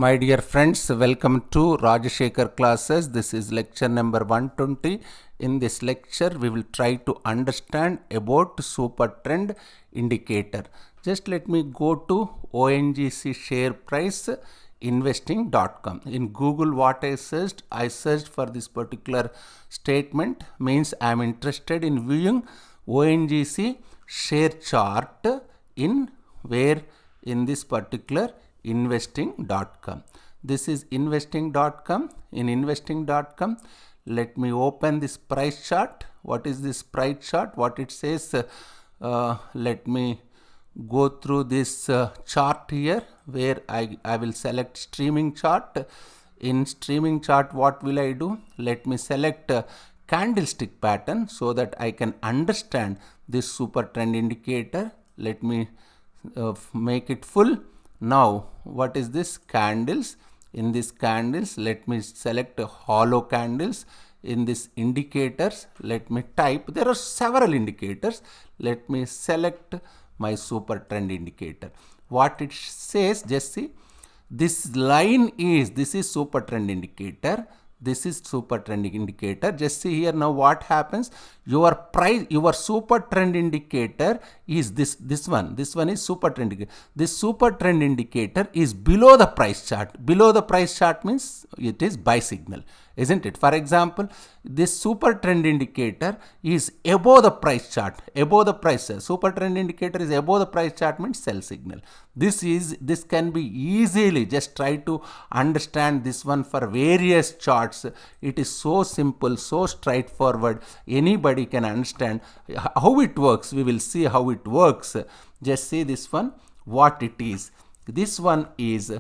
My dear friends, welcome to Rajashekhar classes. This is lecture number 120. In this lecture, we will try to understand about super trend indicator. Just let me go to ONGC share price investing.com. In Google, what I searched for this particular statement, means I am interested in viewing ONGC share chart in this particular investing.com. This is investing.com. In investing.com, let me open this price chart. What is this price chart? What it says? Let me go through this chart here, where I will select streaming chart. In streaming chart, what will I do? Let me select candlestick pattern so that I can understand this super trend indicator. Let me make it full. Now, what is this? Candles. In this candles, let me select hollow candles. In this indicators, let me type. There are several indicators. Let me select my super trend indicator. What it says, just see. This is super trend indicator. This is super trend indicator. Just see here now what happens. Your super trend indicator is this one. This one is super trend indicator. This super trend indicator is below the price chart. Below the price chart means it is buy signal, isn't it? For example, this super trend indicator is above the price chart. Above the price chart. Super trend indicator is above the price chart means sell signal. This can be easily, just try to understand this one for various charts. It is so simple, so straightforward. Anybody can understand how it works. We will see how it works. Just see this one, what it is. This one is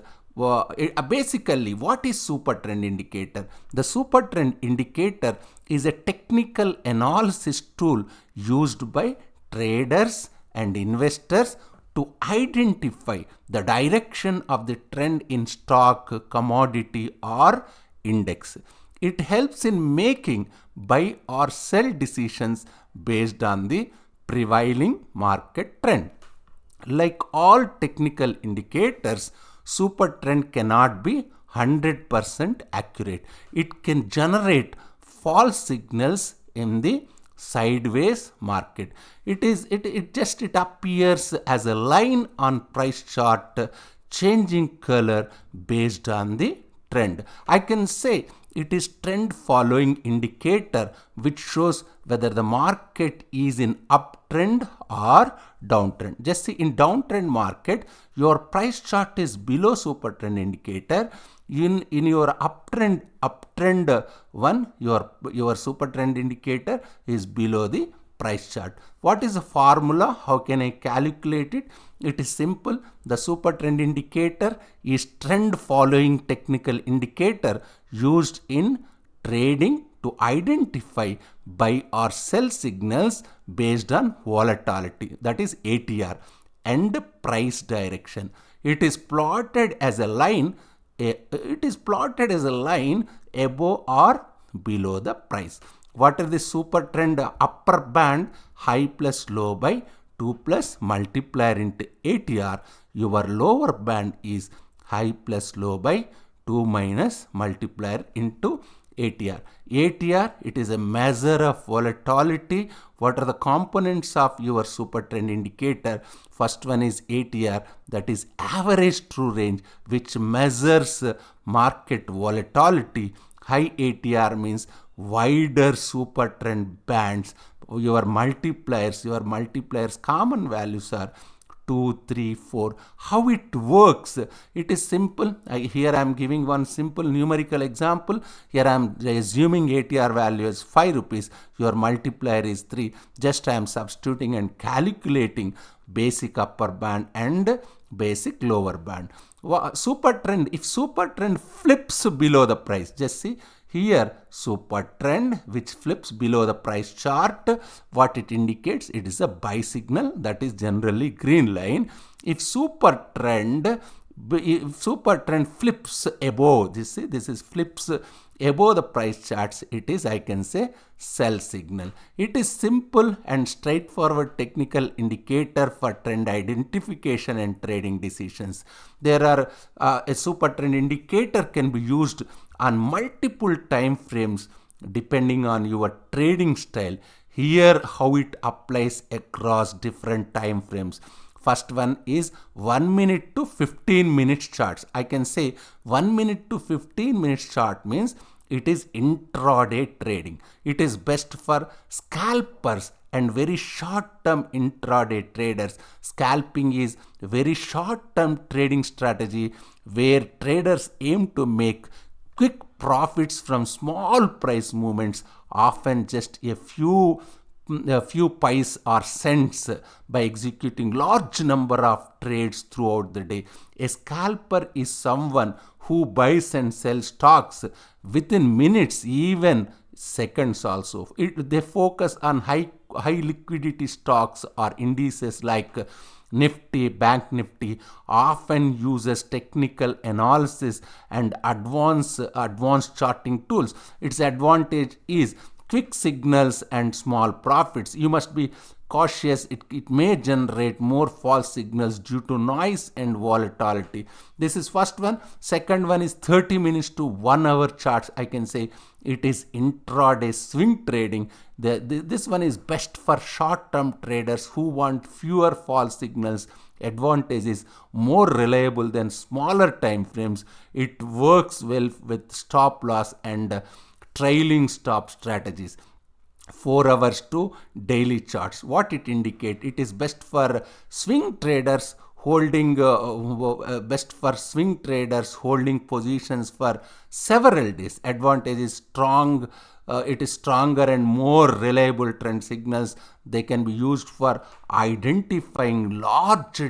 basically, what is super trend indicator? The super trend indicator is a technical analysis tool used by traders and investors to identify the direction of the trend in stock, commodity or index. It helps in making buy or sell decisions based on the prevailing market trend. Like all technical indicators, super trend cannot be 100% accurate. It can generate false signals in the sideways market. It appears as a line on price chart, changing color based on the trend. I can say it is trend following indicator, which shows whether the market is in uptrend or downtrend. Just see, in downtrend market, your price chart is below super trend indicator. In your uptrend one, your super trend indicator is below the price chart. What is the formula? How can I calculate it? It is simple. The super trend indicator is trend following technical indicator used in trading to identify buy or sell signals based on volatility, that is ATR, and price direction. It is plotted as a line. Above or below the price. What is the super trend? Upper band, high plus low by 2 plus multiplier into ATR. Your lower band is high plus low by 2 minus multiplier into ATR. ATR, it is a measure of volatility. What are the components of your super trend indicator? First one is ATR, that is average true range, which measures market volatility. High ATR means wider super trend bands. Your multipliers common values are 2, 3, 4. How it works? It is simple. Here I am giving one simple numerical example. Here I am assuming ATR value is 5 rupees. Your multiplier is 3. Just I am substituting and calculating basic upper band and basic lower band. Super trend, if super trend flips below the price, just see here, super trend which flips below the price chart, what it indicates? It is a buy signal, that is generally green line. If super trend if super trend flips above, this is flips above the price charts, it is, I can say, sell signal. It is simple and straightforward technical indicator for trend identification and trading decisions. There are a super trend indicator can be used on multiple time frames depending on your trading style. Here how it applies across different time frames. First one is 1 minute to 15 minutes charts. I can say 1 minute to 15 minutes chart means it is intraday trading. It is best for scalpers and very short-term intraday traders. Scalping is very short-term trading strategy where traders aim to make quick profits from small price movements, often just a few pies or cents, by executing large number of trades throughout the day. A scalper is someone who buys and sells stocks within minutes, even seconds also. They focus on high liquidity stocks or indices like Nifty, Bank Nifty, often uses technical analysis and advanced charting tools. Its advantage is quick signals and small profits. You must be cautious. It may generate more false signals due to noise and volatility. This is first one. Second one is 30 minutes to 1 hour charts. I can say it is intraday swing trading. This one is best for short-term traders who want fewer false signals. Advantage is more reliable than smaller time frames. It works well with stop loss and trailing stop strategies. 4 hours to daily charts. What it indicates? It is best for swing traders holding holding positions for several days. Advantage is strong. It is stronger and more reliable trend signals. They can be used for identifying large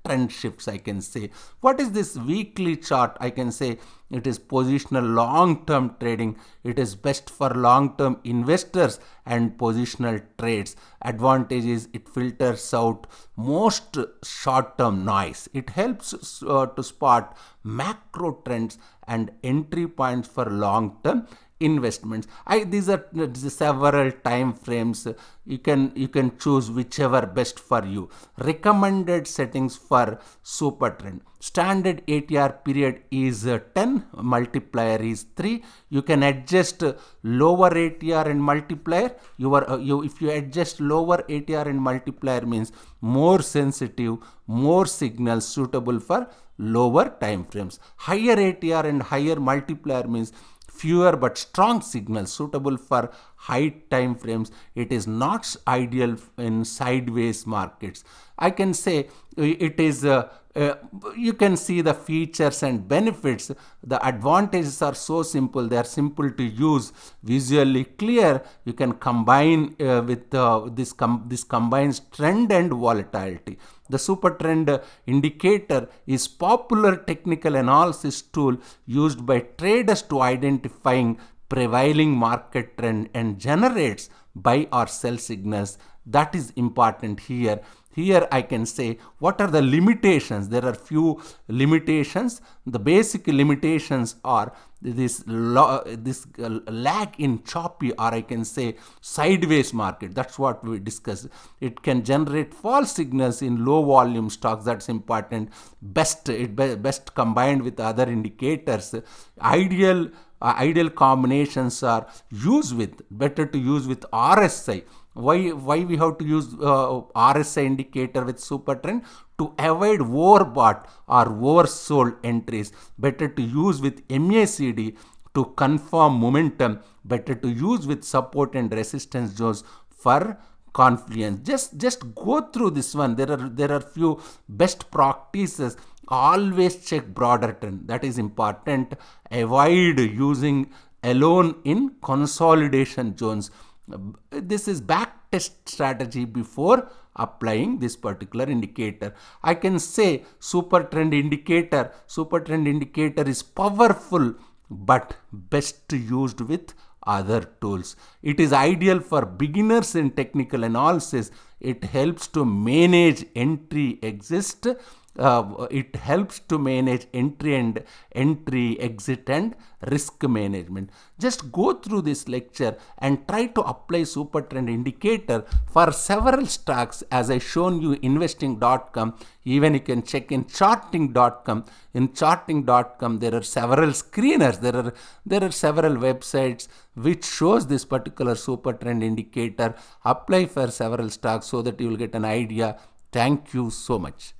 trend shifts, I can say. What is this weekly chart? I can say it is positional long-term trading. It is best for long-term investors and positional trades. Advantage is it filters out most short-term noise. It helps to spot macro trends and entry points for long-term investments. These are several time frames. You can choose whichever best for you. Recommended settings for super trend. Standard ATR period is 10, multiplier is 3. You can adjust lower ATR and multiplier. If you adjust lower ATR and multiplier means more sensitive, more signals suitable for lower time frames. Higher ATR and higher multiplier means fewer but strong signals suitable for high time frames. It is not ideal in sideways markets. I can say it is you can see the features and benefits. The advantages are so simple. They are simple to use, visually clear. You can combine with this combines trend and volatility. The super trend indicator is popular technical analysis tool used by traders to identifying prevailing market trend and generates buy or sell signals. That is important here. Here I can say what are the limitations. There are few limitations. The basic limitations are this lag in choppy, or I can say sideways market. That's what we discussed. It can generate false signals in low volume stocks. That's important. Best combined with other indicators. Ideal combinations are better to use with RSI. Why we have to use RSI indicator with super trend? To avoid overbought or oversold entries. Better to use with MACD to confirm momentum. Better to use with support and resistance zones for confluence. Just go through this one. There are few best practices. Always check broader trend. That is important. Avoid using alone in consolidation zones. This is back test strategy before applying this particular indicator. I can say super trend indicator is powerful but best used with other tools. It is ideal for beginners in technical analysis. It helps to manage entry exit it helps to manage entry, exit, and risk management. Just go through this lecture and try to apply super trend indicator for several stocks, as I shown you investing.com. Even you can check in charting.com. In charting.com there are several screeners, there are several websites which shows this particular super trend indicator. Apply for several stocks so that you will get an idea. Thank you so much.